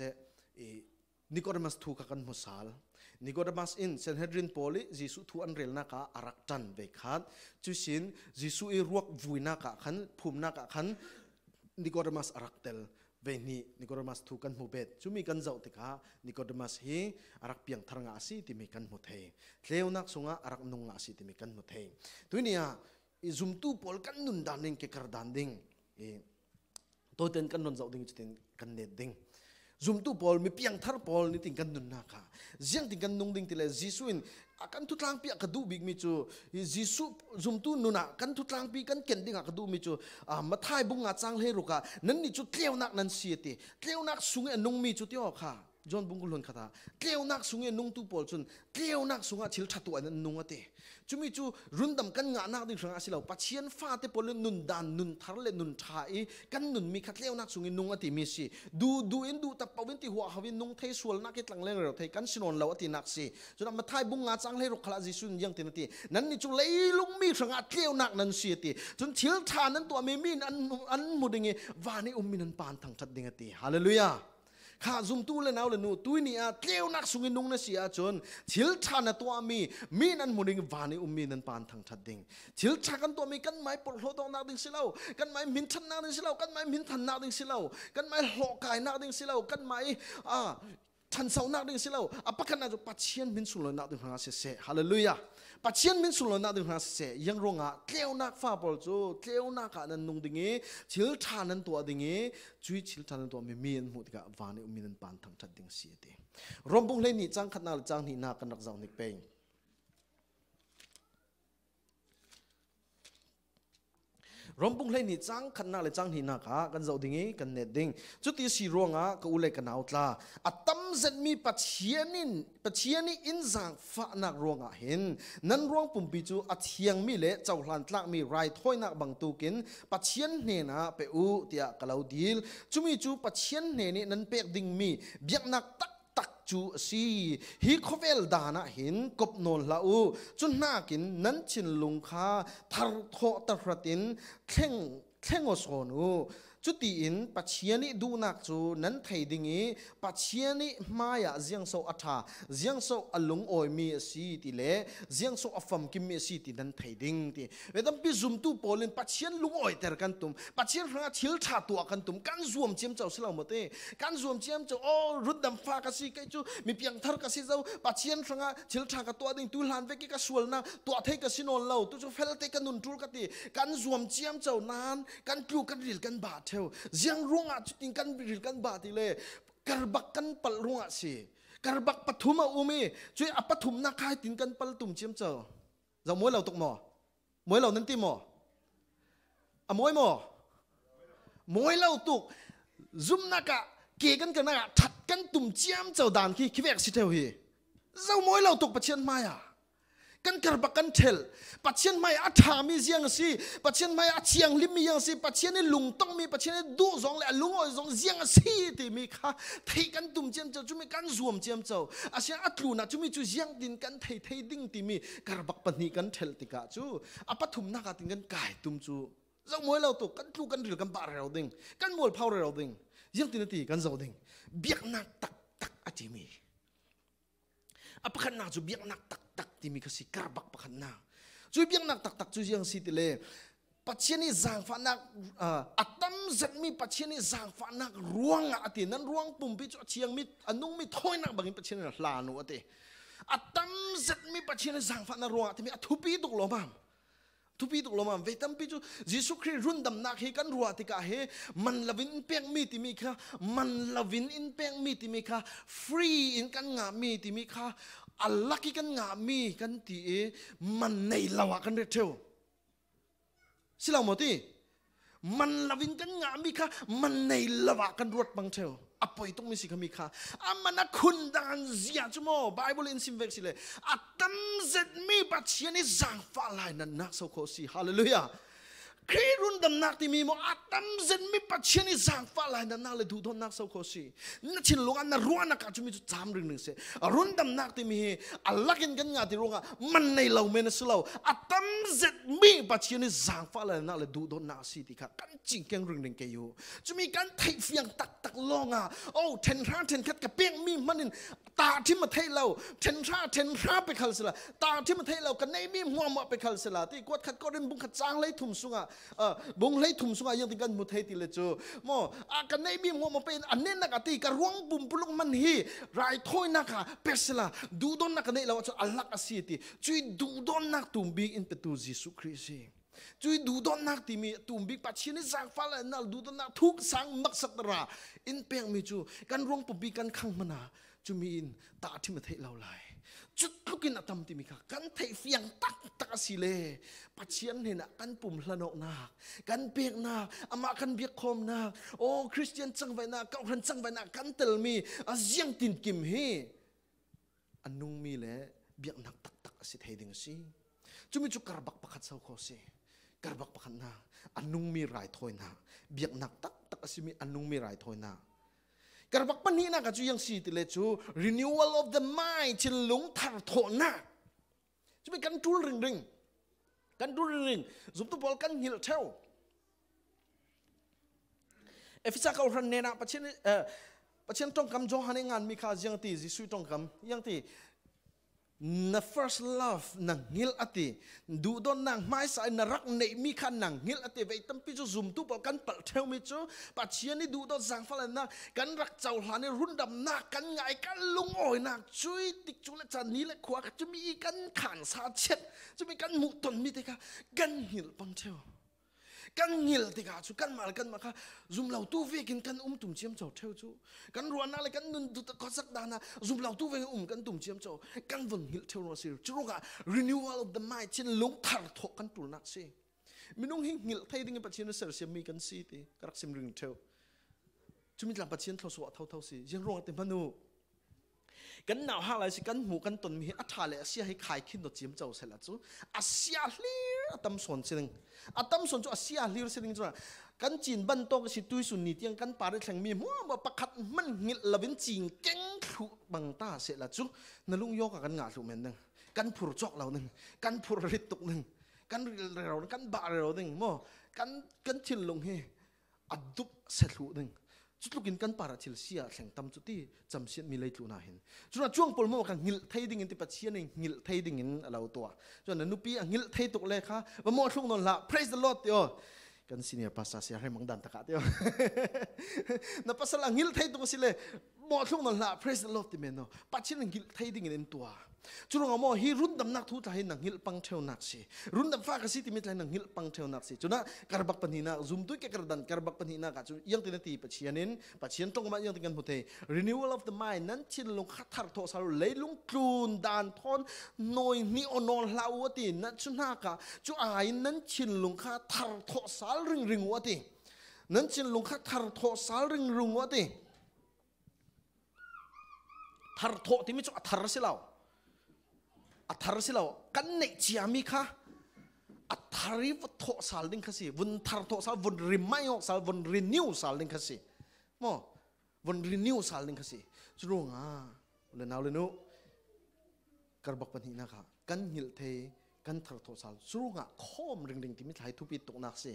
นิโคเดมัสทูกันมุสาลนิโคเดมัสอินเซนเฮดรินโพลิจิสุทูอันเรลนักอารักจันเบคัดจุสินจิสุอีรวกวุยนักขันภูมินักขันนิโคเดมัสอารักเตลเวนีนิโคเดมัสทูกันมุเบตจุมีกันเจ้าติกานิโคเดมัสฮีอารักเปียงทางอาศีติมีกันมุเทเลวนักสุงอารักนุงอาศีติมีกันมุเทตัวนี้อิซุมตูโพลกันนุนดานดิงเกคาร์ดานดิงตัวเต็นกันนุนเจ้าดิงจุดเต็นกันเนดดิงซุมตูโพลมีเปียงทาร์โพลนี่ติงกันนุนนักค่ะเจียงติงกันนุงดิงติเลจิสุนกันทุตลางปีกระดูบิกมิจูจิสุซุมตูนุนะกันทุตลางปีกันเก่นดิงกระดูมิจูมาท้ายบุงอาจังเฮรุกะนั่นนี่จุดเลี้ยวนักนั่นเสียติเลี้ยวนักสุงเอ็นนุงมีจุดที่ออกค่ะจอนบุงกุลนคาถาเลี้ยวนักสุงเอ็นนุงตูโพลจุนเลี้ยวนักสุงอาชิลชัตัวนั้นนุงอะเตจุมิจูรุนดำกันงานักดิ่งสังอาศิลาปัจเจียนฟ้าเตปอลนุนดานนุนทาร์เลนุนทายกันนุนมีขัดเลี้ยวนักสุงเอ็นนุงอะติมีสิดูอินดูแต่ปวินติหัวหาวินนุงเทสวลนักเก็ตหลังเล่นเราเทกันสินอนเราอะตินักสิจนมาท้ายบุงอาจังเฮรุขลาจิสุนยังตินาทีนั่นนี่จูเลยลุงมีสังอาเลี้ยวนักนั่นเสียติจนชิลทานั้นตัวเมมินอันมุดิงวานิอุมินันปานทางชัดดิ่งอะติฮาเลลูยาข้าซุมตูเลนเอาเลนูตุยนี่เลี้ยวนักสุงินุงนั่นเสียจนชิลชาณตัวมีนั่นมุดิงวานิอุมีนันปานทางชัดดิ่งชิลชากันตัวมีกันไม้ปลดโลดนักดิ่งสิเลากันไม้มินทันนักดิ่งสิเลากันไม้มินทันนักดิ่งสิเลากันไม้หลอกกายนักดิ่งสิเลากันไม้ทันเสานักดิ่งสิเลาปะกันน่าจะปัจเจียนมินสุลนักดิ่งหาเสฮาเลลูยาปัจเจียนมินสุลนักดิ่งหาเสยังรงเลี้ยวนักฟ้าปลดจูเลี้ยวนักนั้นนุงดิ่งชิลชานั้นตัวดิ่งจุยชิลชานั้นตัวมีนมุดกะวานิอุมินันปานทางชัดดิ่งเสียเตรวมบุงเลยนี่จังขัดนาจังนี่นากันรักเจ้านิเปงรวมบุงเลยนี่จังขันนาเลยจังหินักกันเจ้าดิ่งกันเนดิ่งจุดที่สีรวงก็อุเลกันเอาตลาอัตตั้มเซมีปัจเจียนิอินจังฟ้านักรวงเห็นนั้นรวงปุ่มปิจูอัเทียงมีเละเจ้าหลานตลักมีไรถ้อยนักบังตูกินปัจเจียนเนนะเปอูเตียกะลาวดีลจุมีจูปัจเจียนเนนี่นั้นเป็กดิ่งมีเบียกนักตักจูสีฮิคเวลดานะเห็นกบโนนลาอูจุนนากินนั้นชินลุงคาทาร์โทตรตินเข่งโอโซนูจุดที่อินปัจเจียนิดูนักจูนั้นไทยดิ่งปัจเจียนิมายาเจียงโซอัฐาเจียงโซอลุงโอยมีสีติเล่เจียงโซอฟัมกิมมีสีตินั้นไทยดิ่งที่เวลาพิจุมตูโพลินปัจเจียนลุงโอยเตอร์กันตุมปัจเจียนพระชิลชาตัวกันตุมกันรวมเจียมเจ้าสลาวหมดกันรวมเจียมเจ้าโอ้รุดดำฟ้ากันสิไกจูมีเพียงทาร์กันสิเจ้าปัจเจียนพระชิลชากันตัวดิ่งตุลานเวกิกันสวลนะตัวเทกันสินอนเล่าตัวจูเฟลเตกันนุนจูกันตีกันรวมเจียมเจ้านานกันกลูกันริลกันบาดเทวเจียงรุ่งจุดกันบิดกันบาดทีเลยกระบักกันปัลรุ่งสิกระบักปฐุมอุมีช่วยปฐุมนักขายตินกันปัลตุ่มเชี่ยมเจ้าเรามวยเราตกหมอมวยเรานั่นตีหมอมวยหมอมวยเราตกซุ่มนักเกี่ยกันนักถัดกันตุ่มเชี่ยมเจ้าด่านขี้ขี้แวกสิเทวฮีเรามวยเราตกปะเชียนมากันกระบักกันเทลปัจเจียนไม่อาถามีเสียงสิปัจเจียนไม่อาเชียงลิมมียังสิปัจเจียนนี่ลุงต้องมีปัจเจียนนี่ดูสองแหละลุงอ้อยสองเสียงสิที่มีค่ะไทยกันตุ่มเจียมเจ้าจุมีกันรวมเจียมเจ้าอาเซียนอัตลูนะจุมีจุเสียงดินกันไทยดิ้งที่มีกระบักปนีกันเทลติกาจูอาปฐุมนักติกันไก่ตุ่มจูเรามวยเราตกกันลูกันหรือกันบาร์เราดิ้งกันมวยเผาเราดิ้งยังตินตีกันเราดิ้งเบียกนักตักอาจิมีอาปะขันนาจูเบียกนักตักที่มีกสิกระบักปะขันนาจูเบียกนักตักจูยังสิติเลปัจเจนี่จางฟ้านักอัตตั้มเจ็ดมีปัจเจนี่จางฟ้านักร่วงอตินั้นร่วงปุ่มพิจูเชียงมีอันนุ่งมีถ้อยนักบางปัจเจนี่ลานุอติอัตตั้มเจ็ดมีปัจเจนี่จางฟ้านักร่วงอติมีทุปีตุกลมามทุปีตุกลมามเวทัมพิจูยิสุคริรุ่นดำนักเฮกันรัวติกาเฮมันลวินเปียงมีติมีค่ะมันลวินอินเปียงมีติมีค่ะฟรีอินกันงามีติมีค่ะอัลลักกันงามีกันตีมันในลาวกันเรเทวสิเราหมดที่มันลวินกันงามีค่ะมันในลาวกันรวดบังเทวอภัยต้องมีสิขามีค่ะอามันนักคุณดังเสียจุโมไบเบิลอินซิมเวกสิเลยอัตตัมเซดมีปัจเจียนิสังฟ้าลายนันนักโซโคสีฮาเลลูยา ครีรุนดำนักที่มีโมอัตตัมเซนมีปัจเจนิสังฟ้าลายดำนักเลยดูดนักเสาโคสีนั่นชินลงอันนั้นรัวนักอาจจะมีจุดจามเรื่องหนึ่งเสียรุนดำนักที่มีอัลลักกันงานที่รู้ว่ามันในเราเมนสเราอัตตัมเซนมีปัจเจนิสังฟ้าลายนั่นเลยดูดนักสิที่ค่ะกันจริงแกงเรื่องหนึ่งแกอยู่จะมีการไถ่เฟียงตักลองอ่ะโอ้เทนท่าเทนคัดกับเปียงมีมันนี่ตาที่มาไทยเราเทนท่าไปคัลสละตาที่มาไทยเรากันในมีหัวมาไปคัลสละที่กวดขัดก็เริ่มบุ้งขัดจางเลยทุ่มสุงอ่ะบุ้งเลยทุ่มสุงอ่ะยังติกันมุไทยติเลยจูโมกันในมีหัวมาเป็นอันนี้นักตีกระรวงบุ้มปลุกมันฮีรายถ้อยนักเปสละดูดอนนักในเราจะอัลลักอาศีติช่วยดูดอนนักตุ่มบีอินเปตูยิสุคริสต์ช่วยดูดอนนักที่มีตุ่มบิ๊กปัจเจนิสังฟ้าและนั่นดูดอนนักทุกสังมักสัตระอินเปียงมีจูกันรวงปบีกันขังมนาจูมีอินตาที่มาเทเราไหลจุดลูกินอัตมที่มีค่ะกันเทเฟียงตักสิเลปัจเจนเห็นกันปุ่มละนกนักกันเปียกนักอามากันเบียกคมนักโอ้คริสเตียนจังไว้นักเก้าพันจังไว้นักกันเตลมีอาเซียงตินกิมเฮอันนุ่งมีแหละเบียกนักตักสิเทดิงสิจูมีจุกระบักประคัดเสาโคเซกระบักประคัดนาอันนุ่งมีรายถอยนาเบียกนักตักสิมีอันนุ่งมีรายถอยนากระบักปันนี้นะก็จูยังสีติเลจู renewal of the mind ชิลงทาร์โถนาจะเป็นกันดูริงกันดูริงจุดตัวบอลกันหิลเทลเอฟิซาเขาทันเนนะปัจเจนต้องคำจงหันงานมีค่ายังตีจิสุต้องคำยังตีna first love nang ngil ati du don nang mai sai na rak nei mi khan nang ngil ati ve tam pi chu zum tu pal kan pal theu mi chu pa chian ni du don sang phal na kan rak chau hla ni run dam na kan ngai kan lung oi na chui tik chu le chan ni le khwa ka chu mi kan khan sa chet chu mi kan mu ton mi te ka kan hil pang theuกันเงียบติกาชูกันมากันมาค่ะซุมเหล่าตู้เวกินกันตุ่มเชียมเจ้าเท่าชูกันรัวน่าเลยกันนุนตุตะก็สักดานะซุมเหล่าตู้เวกันตุ่มเชียมเจ้ากันวนเงียบเท่านั้นสิชูรู้กะ renewal of the mind เช่นลงทาร์ทกันตุนักสิไม่ต้องหิ้งเงียบไทยดิ้งปัจเจียนเสริมมีกันสิติกระสิมรึงเท่าชูมีหลังปัจเจียนเท่าสวะเท่าสิยังรู้แต่พนุกันหนาวหาอะไรสิกันหูกันตนมีอัฐาเลยอาเซียให้ขายขึ้นตัวเจียมเจ้าเสร็จแล้วจูอาเซียลีอัตมส่วนเสียงอัตมส่วนจูอาเซียลีเสียงจูกันจีนบันโตก็สิตุยสุนีเตียงกันปาริแข่งมีมัวมาประคัดมันเงียบละเป็นจีนเก่งขุบังตาเสร็จแล้วจูนั่นลุงโยกกันงาสุเมนหนึ่งกันผูจอกเราหนึ่งกันผูริตุกหนึ่งกันเรากันบาเราหนึ่งโมกันชินลงเฮอัดดุบเสร็จหนึ่งจุดลูกกินกันปาราชิลเซียแข่งตำจุดที่จำเสียมีเลยจุน่าเห็นจุดนั้นช่วงปลโมกันหิลไทยดิ่งอินติปัจเจียนหิลไทยดิ่งอินเราตัวจุดนั้นนุปีหิลไทยตกเลยค่ะว่าโมช่วงนั้นละ praise the Lord เดียวกันซีเนียร์ภาษาเสียให้มังดันตะกะเดียวนับภาษาหิลไทยตกสิเลยโมช่วงนั้นละ praise the Lord ที่เมนโนปัจเจียนหิลไทยดิ่งอินตัวจุดนั้นโมฮีรุ่นดำนักทุตาให้หนังหิลปังเทวนักสิรุ่นดำฟ้ากสิที่มีหนังหิลปังเทวนักสิจุดนั้นการบักปัญหาซุ่มตุ้ยแกกระดันการบักปัญหาจุดยังติดตีปัจเจียนินปัจเจียนต้องมายังติดกันหมดเลย renewal of the mind นั้นชินลงขัดทาร์โทสารุเลยลุงคลูนดานทอนนอยนิโอนอลลาวตินั้นชุนากะจุดไอ้นั้นชินลงขัดทาร์โทสาลริงวตินั้นชินลงขัดทาร์โทสาลริงวติทาร์โทที่ไม่จุดทาร์สิเราอัฐารสิเรากันเนจิอามิค่ะอัฐาริวัตถุสาลิงคสิวันทาร์โทสาวันริมายอกสาวันรีนิวสาลิงคสิโมวันรีนิวสาลิงคสิจุดงาเลนเอาเลนุกระบอกปัญหานะคะกันหิลเทกันทาร์โทสาจุดงาคอมริงที่มิถายทุปิตกนักสิ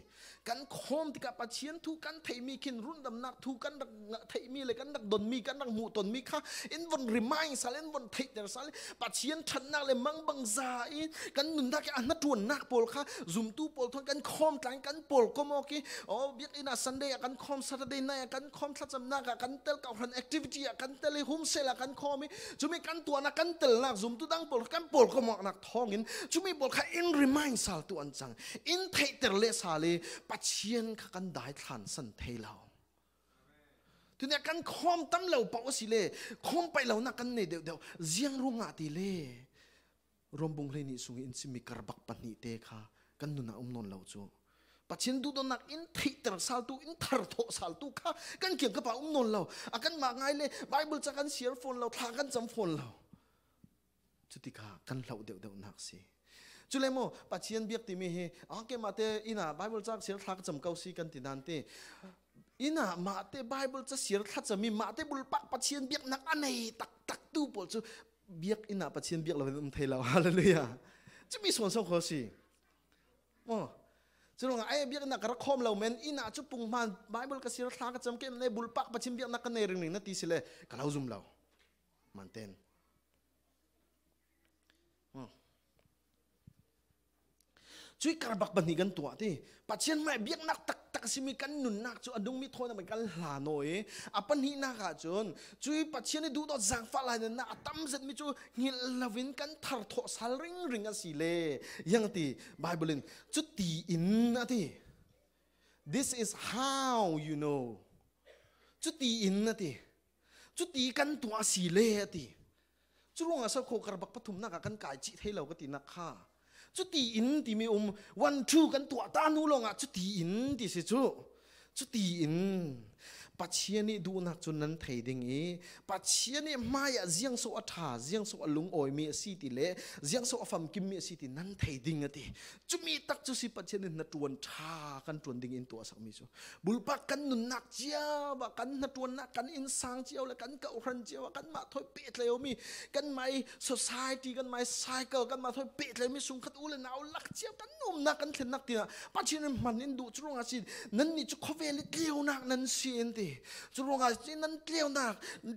กันคอมที่กับปัจเจียนทุกันเทมีขินรุ่นดำนักทุกันดักเทมีเลยกันดักดนมีกันดักหูตนมีค่ะอินวันริมายสาลินวันเทเดอร์สาลิปัจเจียนชันนักเลยมังบังซาอินกันนุนดักอันนัดวนนักโปลค่ะซุ่มตู้โปลทนกันคอมกลางกันโปลก็มอกี้อ๋อเบียกอินาซันเดย์กันคอมซาตเดย์ไนกันคอมทัศนักกันเตลกับพันแอคทิวิตี้กันเตลหุ่มเซลกันคอมีจุมีกันตัวนักกันเตลนักซุ่มตู้ดังโปลกันโปลก็มอนักท้องอินจุมีโปลค่ะอินริมายสาลตัวอันจังอินเทเตเลสาเลปัจเจียนกันได้ทานสันเทลาทีนี้กันคอมตั้มเหล่าเป่าสิเลคอมไปเหล่านักกันเนี่ยเดี๋ยวเจียงรุ่งอาทิเลรวมบุงเลยนี่สุงอินสิมีกระบักปันนิเตค่ะกันนุนานนเหล่าจูปัจเจียนดูดนักอินเทเตลสาลตูอินทาร์โทสาลตูค่ะกันเกี่ยงกับป่านนเหล่าอากันมาไงเลยไบเบิลจะกันเสียร์โฟนเหล่าทากันจำโฟนเหล่าจุดที่ค่ะกันเหล่าเดี๋ยวนักสิจ จุเลโมปัจเจียนเบียกติมีเฮอ๋อเกมาเตอินะไบเบิลจากเสียทักจำเกาซีกันตินันเตอินะมาเตไบเบิลจะเสียทักจะมีมาเตบุลปักปัจเจียนเบียกนักอันไหนตักตู้ปอจูเบียกอินะปัจเจียนเบียกเราเป็นเทเราฮาเลลูยาจะมีส่วนสองข้อสิโอ้จุลงไอ้เบียกนักกระคอมเราเมนอินะจุปุ่งมันไบเบิลก็เสียทักจำเกมในบุลปักปัจเจียนเบียกนักอันไหนเรื่องหนึ่งนาทีสิเลยก็เราซุ่มเรามันเต้นช่วยการบักบันนี้กันตัวที่ปัจเจียนไม่เบียกนักตักสิมีกันหนุนนักจนอดุงมิโทนมันกันหลาหน่อยปันนี้นักจนช่วยปัจเจียนดูต่อจางฟ้าลายนั้นนะตั้มเสร็จมิจูเงินลวินกันทาร์ทสาริงกันสิเลยังที่ไบเบิลจุดตีอินนะที่ this is how you know จุดตีอินนะที่จุดตีกันตัวสิเลที่จุดลงอาศัยโคการบักปฐุมนักกันกายจิตให้เราก็ตีนักข้าจุดตีอินที่มีวันทูกันตัวตานูลงจุดตีอินที่สิจุดตีอินปัจเจียนี่ดูนักจนนั้นไทยดิ่งปัจเจียนี่มาอย่าเจียงโซอัฐาเจียงโซอลุงโอยมีสิติเล่เจียงโซอฟัมกิมมีสิตินั้นไทยดิ่งติจุมีตักจุสิปัจเจียนี่นัดวนชากันจวนดิ่งอินตัวสักมิจูบุลปักกันนุนนักเจียวกันนัดวนนักกันอินสังเจียวและกันเก่ารันเจียวกันมาถอยเปิดเลยมีกันไม่ society กันไม่ไซเคิลกันมาถอยเปิดเลยมีสุงขัดอุเลนเอาลักเจียวกันนุ่มนักกันเข็นนักตีนะปัจเจียนี่มันอินดูจุรงอาศินั่นนี่จุขเวลิเลี้ยวนักนั่นเสียนติจุรงอาศินั้นเลี้ยวนัก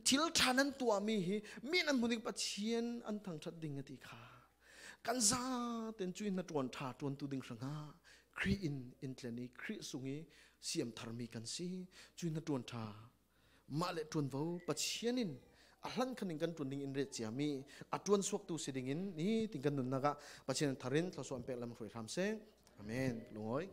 ทิลชานั้นตัวมีนั้นมุนิปัจเจียนอันทางชัดดิ่งติขากันซาเต็นจุยนัดวนชาจวนตุดิ่งสังหาครีอินเทลนีครีสุงีเสียมธรรมีกันสิจุยนัดวนชามาเลจวนวูปัจเจียนินอัลลันคันิงกันจวนดิ่งอินเรจิอามีอัจวนสวกตูสิดิ่งอินนี่ติงกันนุนนักปัจเจียนทารินทศวรรณเปรลำรวยทำเสงอาเมนลุงอ้อย